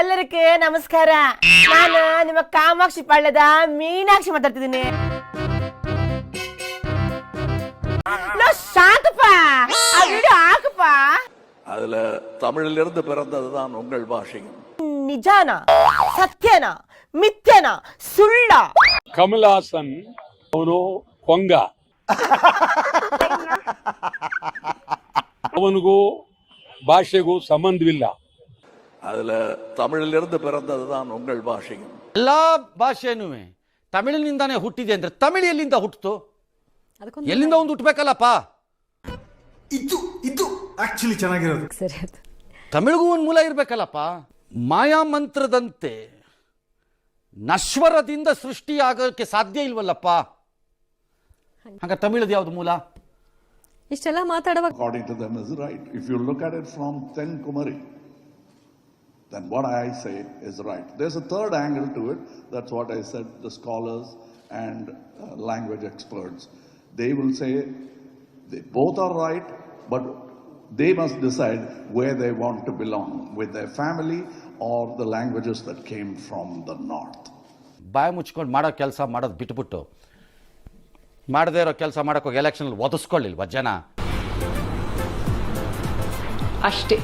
ಎಲ್ಲರಿಗೆ ನಮಸ್ಕಾರ. ನಾನು ನಿಮ್ಮ ಕಾಮಾಕ್ಷಿ ಪಾಳ್ಯದ ಮೀನಾಕ್ಷಿ ಮಾತಾಡ್ತಿದ್ದೀನಿ. ಶಾಂತಪ್ಪ ಆ ವಿಡಿಯೋ ಹಾಕಪ್ಪ. அதுல தமிழிலிருந்து பிறந்ததுதான் உங்கள் பாஷை. ನಿಜಾನ ಸತ್ಯನ ಮಿಥ್ಯನ ಸುಳ್ಳ? ಕಮಲಾಸನ್ ಅವನು ಕೊಂಗ, ಅವನಿಗೂ ಭಾಷೆಗೂ ಸಂಬಂಧವಿಲ್ಲ. அதுல தமிழிலிருந்து பிறந்ததுதான் உங்கள் பாஷை. ಎಲ್ಲಾ ಭಾಷೆನೂ ತಮಿಳಿನಿಂದಾನೇ ಹುಟ್ಟಿದೆ ಅಂದ್ರೆ ತಮಿಳು ಎಲ್ಲಿಂದ ಹುಟ್ಟಿತು? ಎಲ್ಲಿಂದ ಒಂದು ಹುಟ್ಟಬೇಕಲ್ಲಪ್ಪ. ಇದು ಆಕ್ಚುಲಿ ಚೆನ್ನಾಗಿರೋದು. ತಮಿಳಿಗೂ ಒಂದು ಮೂಲ ಇರಬೇಕಲ್ಲಪ್ಪ. ಮಾಯಾ ಮಂತ್ರದಂತೆ ನಶ್ವರದಿಂದ ಸೃಷ್ಟಿಯಾಗೋಕ್ಕೆ ಸಾಧ್ಯ ಇಲ್ವಲ್ಲಪ್ಪ. ಹಾಗ ತಮಿಳದ ಯಾವ್ದು ಮೂಲ? ಇಷ್ಟೆಲ್ಲ ಮಾತಾಡುವಾಗ According to them is right. If you look at it from Ten Kumari, then what I say is right. There's a third angle to it. That's what I said. The scholars and language experts, they will say they both are right, but they must decide where they want to belong, with their family or the languages that came from the north. ಬಾಯಿ ಮುಚ್ಕೊಂಡು ಮಾಡೋ ಕೆಲಸ ಮಾಡೋದು ಬಿಟ್ಬಿಟ್ಟು ಮಾಡದೇ ಇರೋ ಕೆಲಸ ಮಾಡೋಕೆ ಎಲೆಕ್ಷನ್ ಒದಿಸ್ಕೊಳ್ಳಿಲ್ವ ಜನ? ಅಷ್ಟೇ.